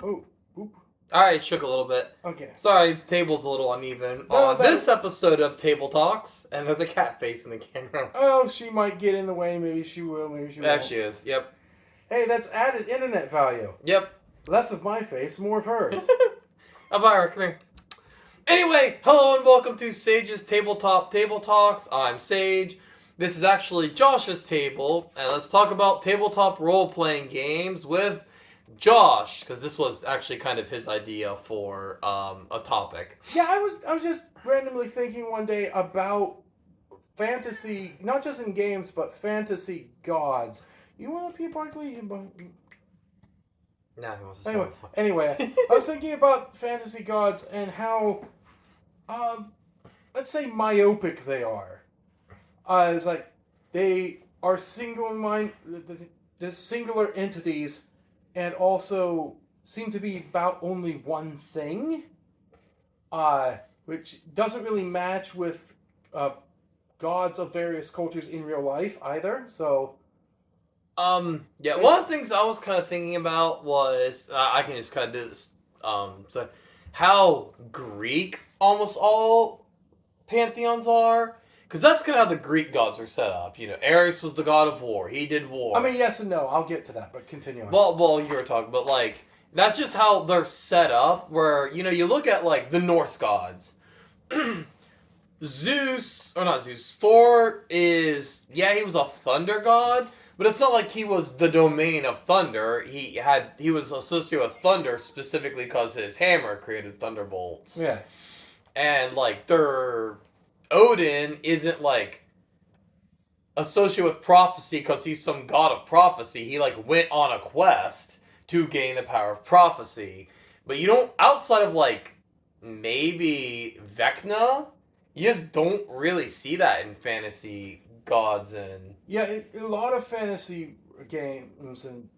Oh, oop. Alright, shook a little bit. Okay. Sorry, table's a little uneven. No, This episode of Table Talks, and there's a cat face in the camera. Oh, she might get in the way. Maybe she will. Maybe she won't. There she is. Yep. Hey, that's added internet value. Yep. Less of my face, more of hers. Elvira, come here. Anyway, hello and welcome to Sage's Tabletop Table Talks. I'm Sage. This is actually Josh's table, and let's talk about tabletop role-playing games with Josh, because this was actually kind of his idea for a topic. Yeah, I was just randomly thinking one day about fantasy, not just in games, but fantasy gods. You want to be Barkley? Nah, he wants to Anyway, I was thinking about fantasy gods and how, let's say myopic they are. It's like they are singular entities, and also seem to be about only one thing, which doesn't really match with gods of various cultures in real life either. So, yeah, one of the things I was kind of thinking about was I can just kind of do this. So how Greek almost all pantheons are. Because that's kind of how the Greek gods were set up. You know, Ares was the god of war. He did war. I mean, yes and no. I'll get to that, but continue on. Well, you were talking, but like, that's just how they're set up. Where, you know, you look at like the Norse gods. Thor is, yeah, he was a thunder god, but it's not like he was the domain of thunder. He was associated with thunder specifically because his hammer created thunderbolts. Yeah. And like Odin isn't like associated with prophecy because he's some god of prophecy. He like went on a quest to gain the power of prophecy. But you don't, outside of like maybe Vecna, you just don't really see that in fantasy gods. And yeah, a lot of fantasy games and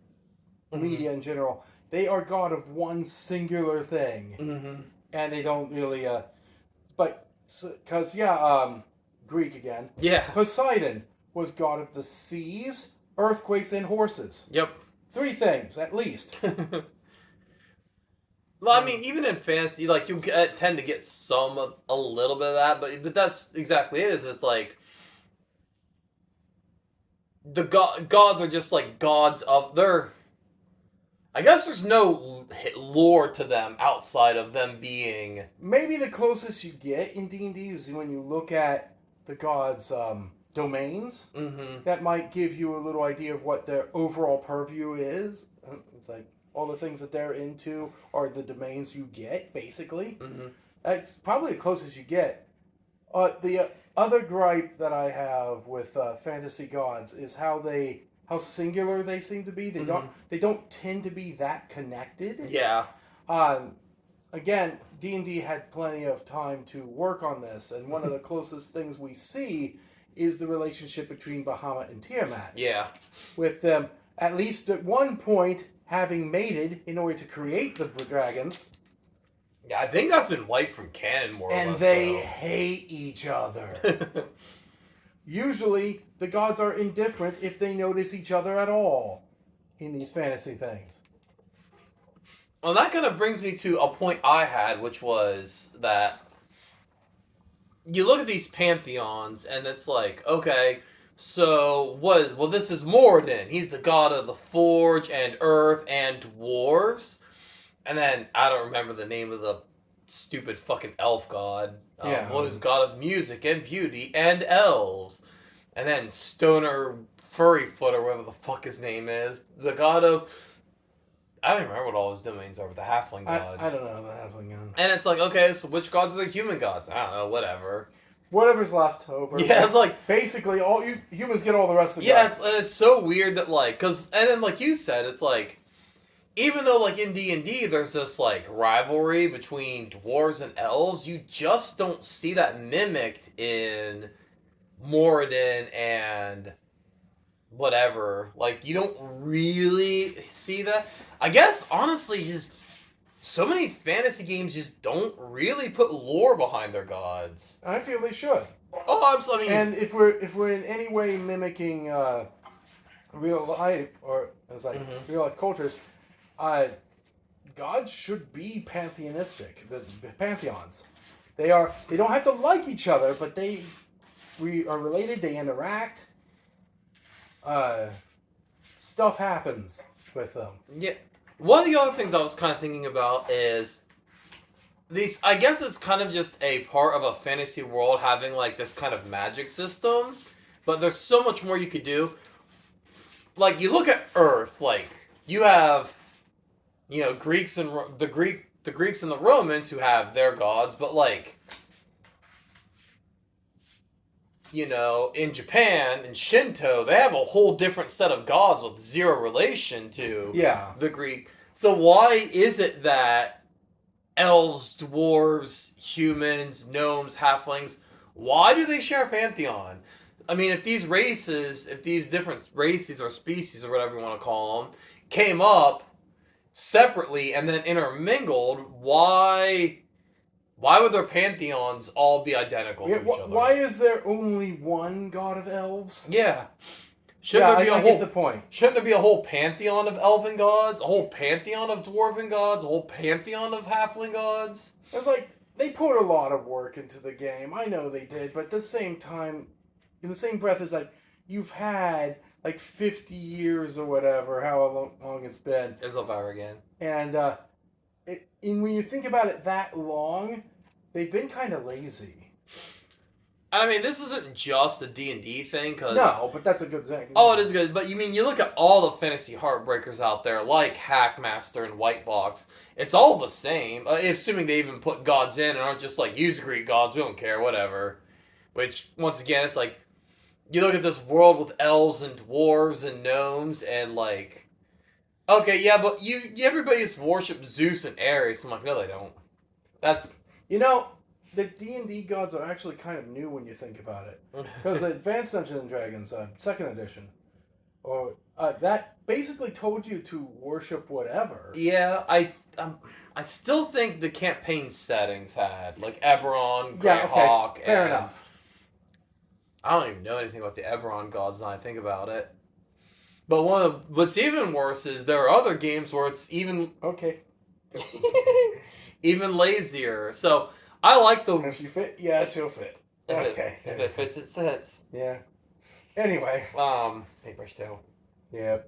media in general, they are god of one singular thing, and they don't really but because Greek again. Yeah. Poseidon was god of the seas, earthquakes, and horses. Yep. 3 things at least. Well, I mean, even in fantasy, like, you tend to get a little bit of that, but that's exactly it. It's like the gods are just like gods of their. I guess there's no lore to them outside of them being. Maybe the closest you get in D&D is when you look at the gods' domains. That might give you a little idea of what their overall purview is. It's like all the things that they're into are the domains you get, basically. That's probably the closest you get. The other gripe that I have with fantasy gods is how singular they seem to be. They don't tend to be that connected. Yeah. Again, D&D had plenty of time to work on this, and one of the closest things we see is the relationship between Bahamut and Tiamat. Yeah. With them, at least at one point, having mated in order to create the dragons. Yeah, I think that's been wiped from canon more or less. And they hate each other. Usually, the gods are indifferent if they notice each other at all in these fantasy things. Well, that kind of brings me to a point I had, which was that you look at these pantheons, and it's like, okay, so this is Moradin. He's the god of the forge and earth and dwarves. And then, I don't remember the name of the stupid fucking elf god. Was god of music and beauty and elves. And then Stoner Furryfoot, or whatever the fuck his name is, the god of... I don't even remember what all his domains are with the halfling god. I don't know the halfling god. And it's like, okay, so which gods are the human gods? I don't know, whatever. Whatever's left over. Yeah, it's like... Basically, all humans get all the rest of the gods. Yeah, and it's so weird that, like... And then, like you said, it's like... Even though, like, in D&D, there's this, like, rivalry between dwarves and elves, you just don't see that mimicked in Moradin and whatever. Like, you don't really see that. I guess, honestly, just so many fantasy games just don't really put lore behind their gods. I feel they should. Oh, absolutely. And if we're in any way mimicking real life, or it's like real life cultures, gods should be pantheonistic. The pantheons. They don't have to like each other, but we are related. They interact. Stuff happens with them. Yeah. One of the other things I was kind of thinking about is these. I guess it's kind of just a part of a fantasy world having like this kind of magic system, but there's so much more you could do. Like you look at Earth, like you have, Greeks and the Greeks and the Romans who have their gods, but like, in Japan, in Shinto, they have a whole different set of gods with zero relation to the Greek. So why is it that elves, dwarves, humans, gnomes, halflings, why do they share a pantheon? I mean, if these different races or species or whatever you want to call them, came up separately and then intermingled, why would their pantheons all be identical to each other? Why is there only one god of elves? Yeah. I get the point. Shouldn't there be a whole pantheon of elven gods? A whole pantheon of dwarven gods? A whole pantheon of halfling gods? It's like, they put a lot of work into the game. I know they did, but at the same time, in the same breath as like, you've had like 50 years or whatever, how long it's been. Isilvar again. And when you think about it that long, they've been kind of lazy. I mean, this isn't just a D&D thing, because... No, but that's a good thing. Oh, it is good, but you look at all the fantasy heartbreakers out there, like Hackmaster and Whitebox, it's all the same, assuming they even put gods in and aren't just like, use Greek gods, we don't care, whatever. Which, once again, it's like, you look at this world with elves and dwarves and gnomes, and like... Okay, yeah, but everybody just worships Zeus and Ares. I'm like, no, they don't. That's... the D&D gods are actually kind of new when you think about it. Because Advanced Dungeons & Dragons, 2nd edition, that basically told you to worship whatever. Yeah, I still think the campaign settings had, like, Eberron, Greyhawk, fair enough. I don't even know anything about the Eberron gods now I think about it. But what's even worse is there are other games where it's even... Okay. even lazier. So... I like the... If you fit, yeah, she'll fit. If it fits, it sits. Yeah. Anyway. Paintbrush too. Yeah.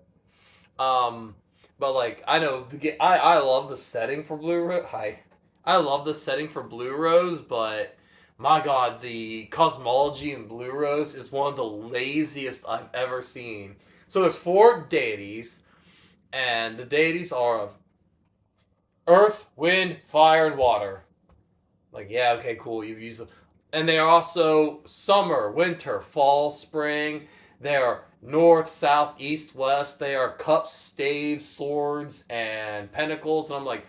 But like, I know, I love the setting for Blue Rose. I love the setting for Blue Rose, but my god, the cosmology in Blue Rose is one of the laziest I've ever seen. So there's 4 deities, and the deities are of Earth, Wind, Fire, and Water. Like, yeah, okay, cool, you've used them. And they are also summer, winter, fall, spring. They are north, south, east, west. They are cups, staves, swords, and pentacles. And I'm like,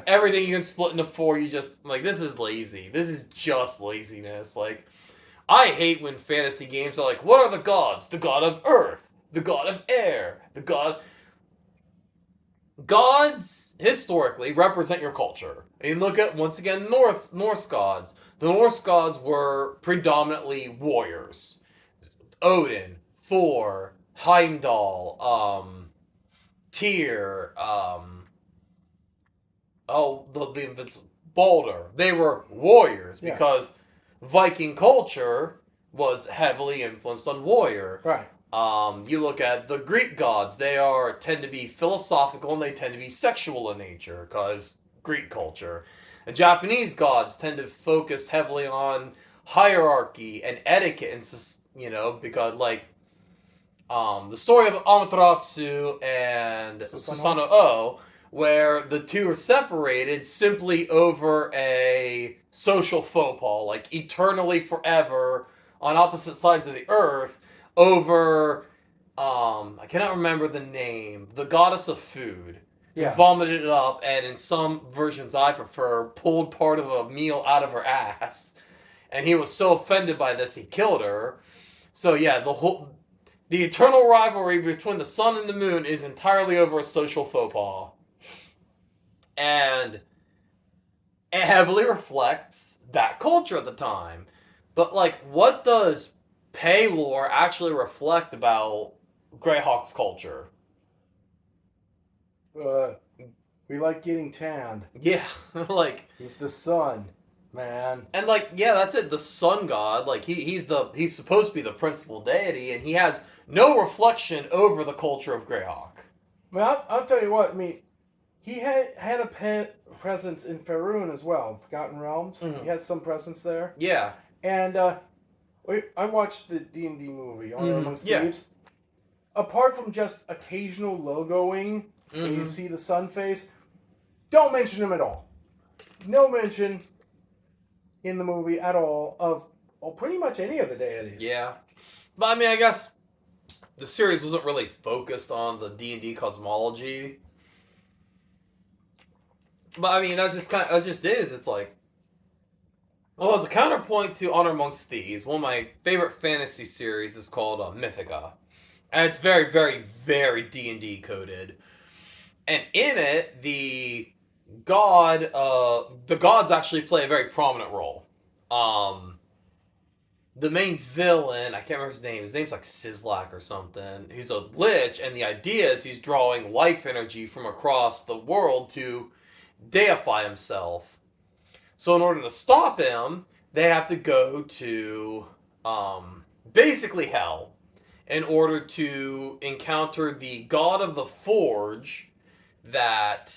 everything you can split into 4, like, this is lazy. This is just laziness. Like, I hate when fantasy games are like, what are the gods? The god of earth, the god of air, the god... Gods, historically, represent your culture. And you look at, once again, Norse gods. The Norse gods were predominantly warriors. Odin, Thor, Heimdall, Tyr, Baldur. They were warriors because Viking culture was heavily influenced on warrior. Right. You look at the Greek gods, they tend to be philosophical and they tend to be sexual in nature because Greek culture. The Japanese gods tend to focus heavily on hierarchy and etiquette and, because like the story of Amaterasu and Susanoo, where the two are separated simply over a social faux pas, like eternally forever on opposite sides of the earth, over, I cannot remember the name, the goddess of food. Yeah. Vomited it up, and in some versions I prefer, pulled part of a meal out of her ass. And he was so offended by this, he killed her. So yeah, the eternal rivalry between the sun and the moon is entirely over a social faux pas. And it heavily reflects that culture at the time. But like, what does Paylor actually reflect about Greyhawk's culture? We like getting tanned. Yeah, like he's the sun, man. And like, yeah, that's it. The sun god, like he's supposed to be the principal deity, and he has no reflection over the culture of Greyhawk. Well, I'll tell you what. I mean, he had a presence in Faerun as well, Forgotten Realms. Mm-hmm. He had some presence there. Yeah. And I watched the D&D movie, Honor Amongst Thieves. Apart from just occasional logoing, where you see the sun face, don't mention him at all. No mention in the movie at all of pretty much any of the deities. Yeah. But I mean, I guess the series wasn't really focused on the D&D cosmology. But I mean, that just is. It's like, well, as a counterpoint to Honor Amongst Thieves, one of my favorite fantasy series is called Mythica. And it's very, very, very D&D coded. And in it, the gods actually play a very prominent role. The main villain, I can't remember his name. His name's like Sislak or something. He's a lich, and the idea is he's drawing life energy from across the world to deify himself. So in order to stop him, they have to go to basically hell in order to encounter the god of the forge that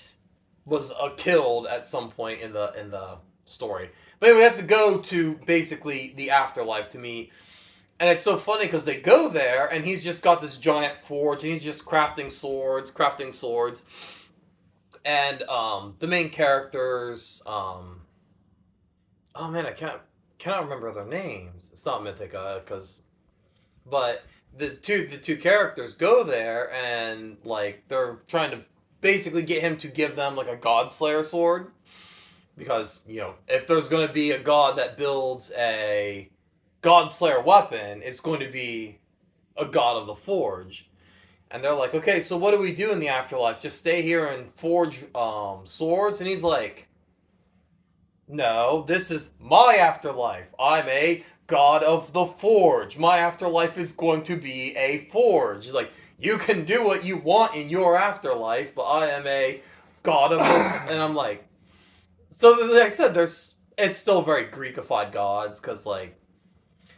was killed at some point in the story. But we have to go to basically the afterlife to meet. And it's so funny because they go there and he's just got this giant forge and he's just crafting swords. And the main characters, oh man, I cannot remember their names. It's not Mythica, but the two characters go there and like they're trying to basically get him to give them like a Godslayer sword, because if there's going to be a god that builds a Godslayer weapon, it's going to be a god of the forge. And they're like, okay, so what do we do in the afterlife? Just stay here and forge swords? And he's like, no, this is my afterlife. I'm a god of the forge. My afterlife is going to be a forge. He's like, you can do what you want in your afterlife, but I am a god of the... And I'm like... So, like I said, it's still very Greekified gods, because, like...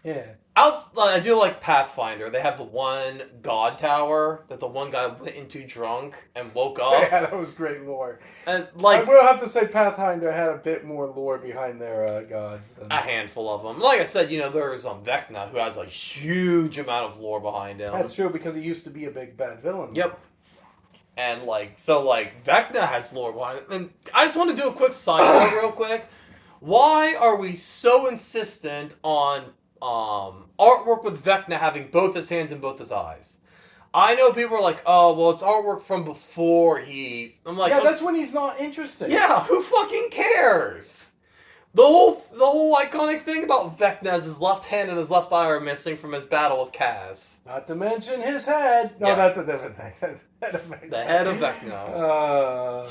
Yeah. I do like Pathfinder. They have the one god tower that the one guy went into drunk and woke up. Yeah, that was great lore. And like, I will have to say Pathfinder had a bit more lore behind their gods. A handful of them. Like I said, there's Vecna, who has a huge amount of lore behind him. That's true, because he used to be a big bad villain. Yep. And Vecna has lore behind it. And I just want to do a quick side note real quick. Why are we so insistent on artwork with Vecna having both his hands and both his eyes? I know people are like, oh, well, it's artwork from before he... I'm like... Yeah, that's when he's not interested. Yeah, who fucking cares? The whole iconic thing about Vecna is his left hand and his left eye are missing from his battle with Kaz. Not to mention his head. No, That's a different thing. The head of Vecna.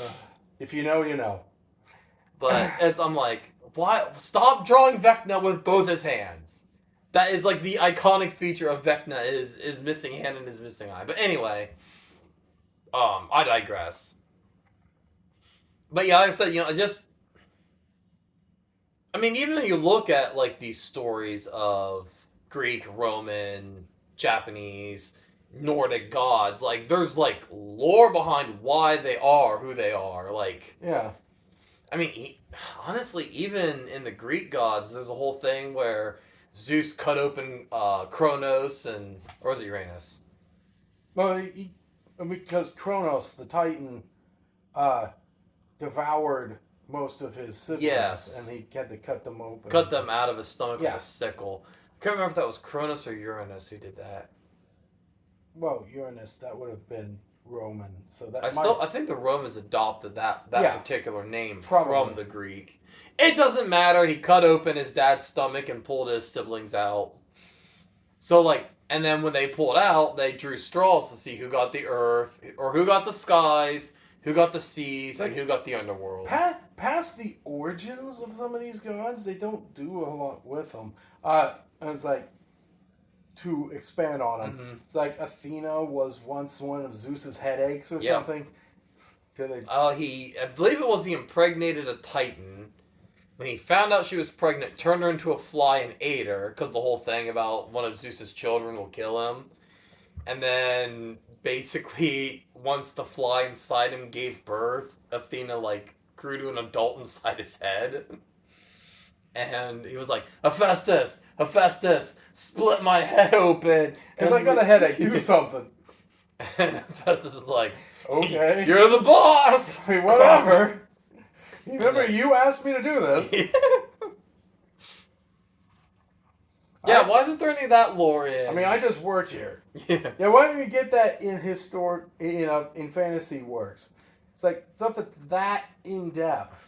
If you know, you know. But I'm like, why? Stop drawing Vecna with both his hands. That is like the iconic feature of Vecna is missing hand and his missing eye. But anyway, I digress. But yeah, like I said, even when you look at like these stories of Greek, Roman, Japanese, Nordic gods, like there's like lore behind why they are who they are. Like, yeah. Honestly, even in the Greek gods, there's a whole thing where Zeus cut open Kronos or was it Uranus? Well, because Kronos, the Titan, devoured most of his siblings, yes, and he had to cut them open. Cut them out of his stomach with a sickle. I can't remember if that was Kronos or Uranus who did that. Well, Uranus, that would have been Roman. So that I think the Romans adopted that particular name from the Greek. It doesn't matter. He cut open his dad's stomach and pulled his siblings out. So and then when they pulled out, they drew straws to see who got the earth or who got the skies, who got the seas, and who got the underworld. Past the origins of some of these gods, they don't do a lot with them. It's like, to expand on them, It's like Athena was once one of Zeus's headaches or something. I believe it was he impregnated a Titan. When he found out she was pregnant, turned her into a fly and ate her, because the whole thing about one of Zeus's children will kill him. And then, basically, once the fly inside him gave birth, Athena, grew to an adult inside his head. And he was like, Hephaestus, split my head open. Because I got a headache, do something. And Hephaestus is like, okay. You're the boss! I mean, whatever. Remember, you asked me to do this. Yeah, why isn't there any of that lore in? I mean, I just worked here. Yeah. Yeah, why don't you get that in in fantasy works? It's like something that in depth.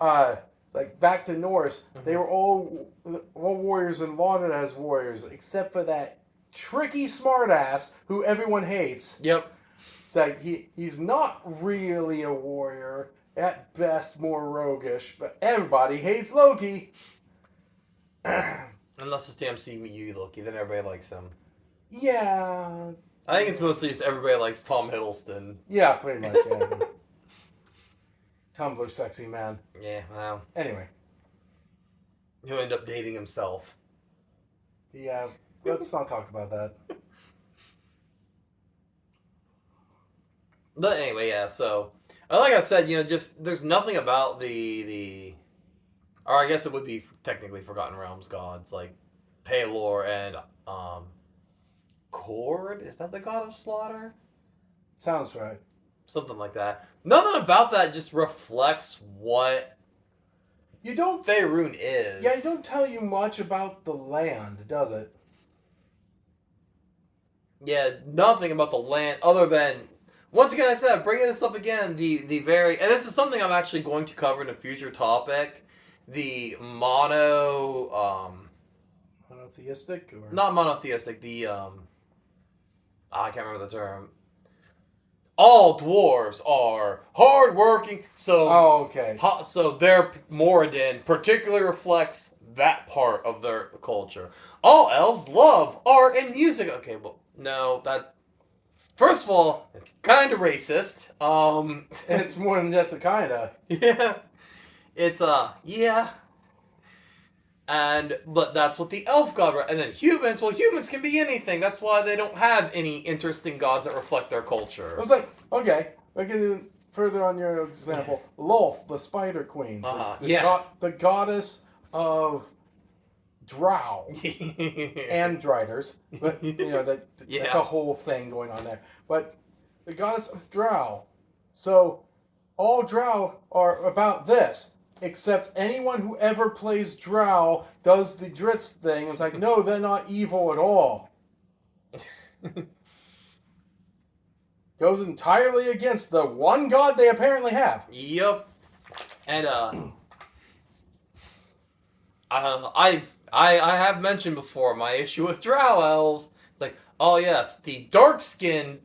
It's like back to Norse. Mm-hmm. They were all warriors and lauded as warriors, except for that tricky smartass who everyone hates. Yep. It's like he's not really a warrior. At best, more roguish, but everybody hates Loki. Unless it's the MCU Loki, then everybody likes him. Yeah. I think it's mostly just everybody likes Tom Hiddleston. Yeah, pretty much. Yeah. Tumblr sexy man. Yeah, well. Anyway. He'll end up dating himself. Yeah, let's not talk about that. But anyway, yeah, so... Like I said, just... There's nothing about the... Or I guess it would be technically Forgotten Realms gods, like Pelor and Cord? Is that the god of slaughter? Sounds right. Something like that. Nothing about that just reflects what Faerun is. Yeah, it don't tell you much about the land, does it? Yeah, nothing about the land other than... Once again, I said, bringing this up again, the very... And this is something I'm actually going to cover in a future topic. The monotheistic? Or? Not monotheistic, I can't remember the term. All dwarves are hardworking, so... Oh, okay. So their Moradin particularly reflects that part of their culture. All elves love art and music. Okay, well, no, that... First of all, it's kind of racist. It's more than just a kinda. Yeah. It's, yeah. But that's what the elf god, and then humans, well, humans can be anything. That's why they don't have any interesting gods that reflect their culture. I was like, okay, further on your example, Lolth, the Spider Queen. The goddess of drow and driders. But, that's a whole thing going on there. But the goddess of drow. So, all drow are about this. Except anyone who ever plays drow does the Dritz thing. It's like, no, they're not evil at all. Goes entirely against the one god they apparently have. Yep. And I have mentioned before my issue with drow elves. It's like, oh yes, the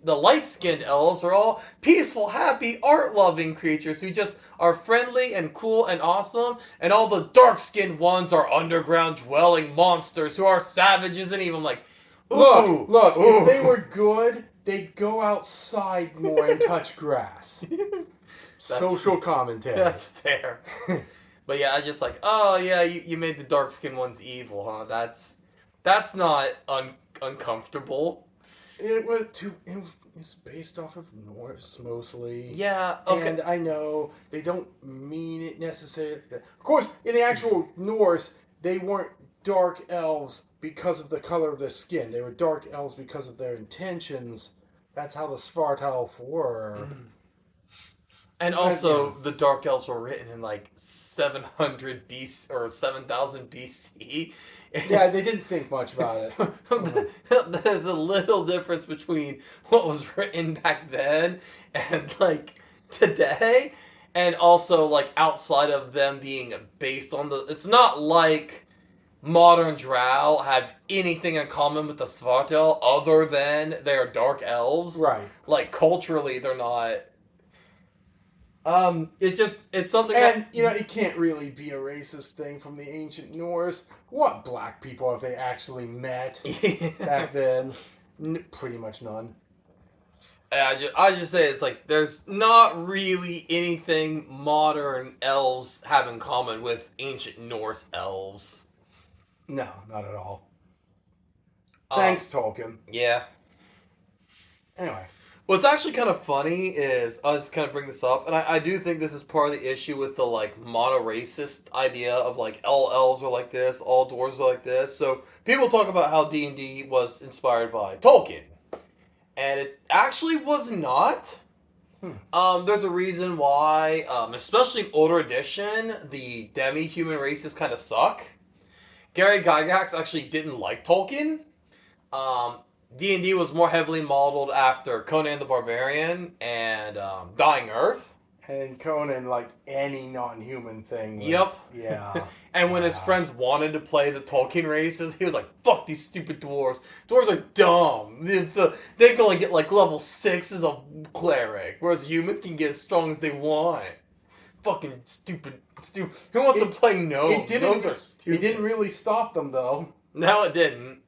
light-skinned elves are all peaceful, happy, art-loving creatures who just are friendly and cool and awesome, and all the dark-skinned ones are underground-dwelling monsters who are savages and evil. I'm like, ooh, look, ooh. If they were good, they'd go outside more and touch grass. Social commentary. That's fair. But yeah, I just like, oh yeah, you made the dark-skinned ones evil, huh? That's not uncomfortable. It's based off of Norse mostly. Yeah, okay. And I know they don't mean it necessarily. Of course, in the actual Norse, they weren't dark elves because of the color of their skin. They were dark elves because of their intentions. That's how the Svartalf were. Mm-hmm. And also, the Dark Elves were written in 700 BC or 7000 BC. Yeah, they didn't think much about it. There's a little difference between what was written back then and today, and also outside of them being based on it's not like modern drow have anything in common with the Svartal other than they're dark elves. Right. Culturally, they're not. It's something and, it can't really be a racist thing from the ancient Norse. What black people have they actually met back then? Pretty much none. I just say it's like there's not really anything modern elves have in common with ancient Norse elves. No, not at all. Thanks, Tolkien. Yeah. Anyway. What's actually kind of funny is, I'll just kind of bring this up, and I do think this is part of the issue with the, like, mono-racist idea of, like, all elves are like this, all dwarves are like this. So, people talk about how D&D was inspired by Tolkien. And it actually was not. There's a reason why, especially in older edition, the demi-human races kind of suck. Gary Gygax actually didn't like Tolkien. D&D was more heavily modeled after Conan the Barbarian and Dying Earth. And Conan, like any non-human thing. Yep. Yeah. And when his friends wanted to play the Tolkien races, he was like, fuck these stupid dwarves. Dwarves are dumb. They can only get like level 6 as a cleric, whereas humans can get as strong as they want. Fucking stupid. Who wants to play gnomes? Gnomes are stupid. It didn't really stop them, though. No, it didn't.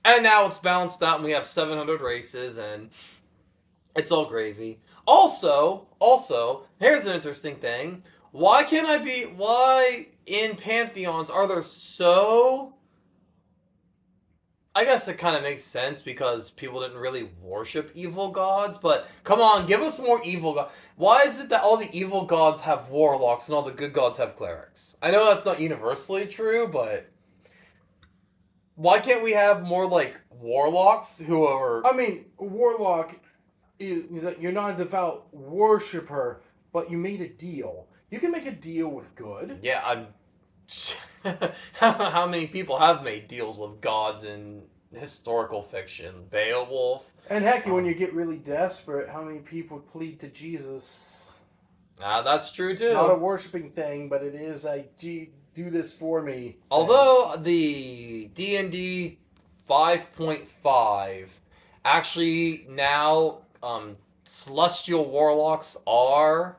And now it's balanced out and we have 700 races and it's all gravy. Also, here's an interesting thing. Why in pantheons are there so... I guess it kind of makes sense because people didn't really worship evil gods, but come on, give us more evil gods. Why is it that all the evil gods have warlocks and all the good gods have clerics? I know that's not universally true, but... Why can't we have more, like, warlocks who are... I mean, warlock is that you're not a devout worshiper, but you made a deal. You can make a deal with good. Yeah, how many people have made deals with gods in historical fiction? Beowulf. And heck, when you get really desperate, how many people plead to Jesus? That's true, too. It's not a worshipping thing, but it is a, gee, do this for me. Although the D&D 5.5 actually now celestial warlocks are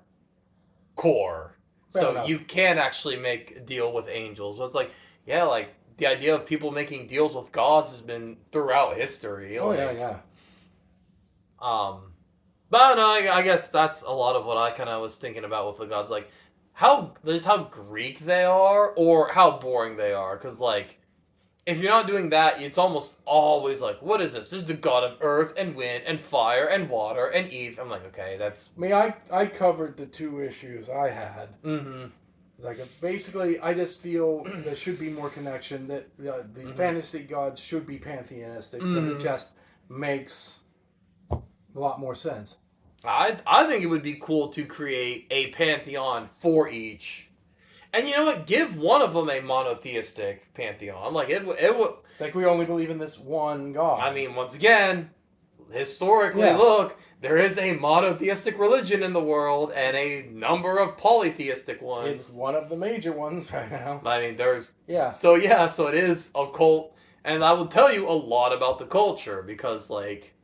core. So you can actually make a deal with angels. So it's like, yeah, like the idea of people making deals with gods has been throughout history. Oh, like, yeah. But no, I guess that's a lot of what I kind of was thinking about with the gods. Like, how Greek they are or how boring they are. Because, like, if you're not doing that, it's almost always like, what is this? This is the god of earth and wind and fire and water and Eve. I'm like, okay, that's... I mean, I covered the two issues I had. Mm-hmm. It's like, basically, I just feel there should be more connection, that the fantasy gods should be pantheistic, because it just makes a lot more sense. I think it would be cool to create a pantheon for each. And you know what? Give one of them a monotheistic pantheon. Like, it would... It's like we only believe in this one god. I mean, once again, historically, look, there is a monotheistic religion in the world and a number of polytheistic ones. It's one of the major ones right now. I mean, there's... Yeah. So it is a cult. And I will tell you a lot about the culture because, like,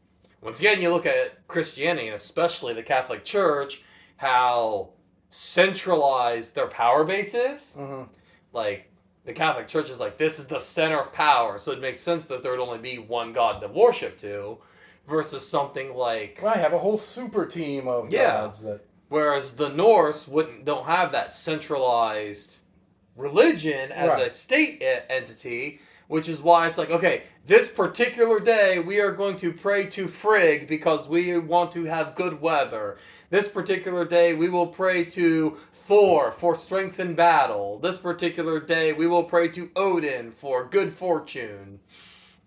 once again, you look at Christianity, and especially the Catholic Church, how centralized their power base is. Mm-hmm. Like, the Catholic Church is like, this is the center of power, so it makes sense that there would only be one god to worship to, versus something like... Well, I have a whole super team of gods that... Whereas the Norse don't have that centralized religion as a state entity, which is why it's like, okay, this particular day we are going to pray to Frigg because we want to have good weather. This particular day we will pray to Thor for strength in battle. This particular day we will pray to Odin for good fortune.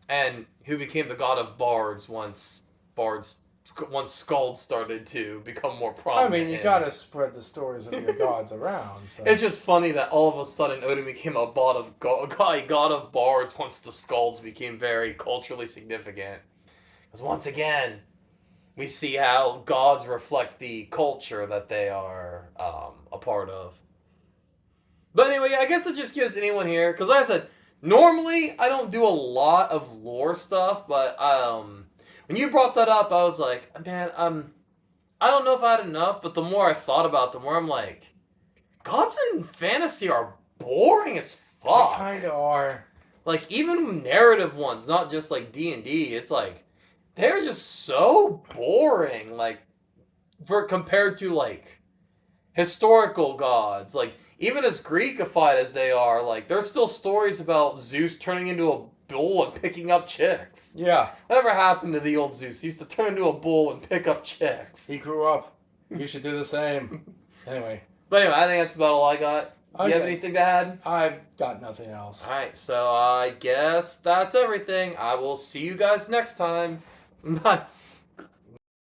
And who became the god of bards once skalds started to become more prominent. I mean, you gotta spread the stories of your gods around. So. It's just funny that all of a sudden Odin became a god of bards once the skalds became very culturally significant. Because once again, we see how gods reflect the culture that they are a part of. But anyway, I guess it just gives anyone here, because like I said, normally I don't do a lot of lore stuff, but when you brought that up, I was like, man, I don't know if I had enough, but the more I thought about it, the more I'm like, gods in fantasy are boring as fuck. They kind of are. Like, even narrative ones, not just like D&D, it's like, they're just so boring. Like, compared to like historical gods, like even as Greekified as they are, like there's still stories about Zeus turning into a bull and picking up chicks. Yeah. Whatever happened to the old Zeus? He used to turn into a bull and pick up chicks. He grew up. You should do the same. Anyway. But anyway, I think that's about all I got. Do you have anything to add? I've got nothing else. Alright, so I guess that's everything. I will see you guys next time. Bye.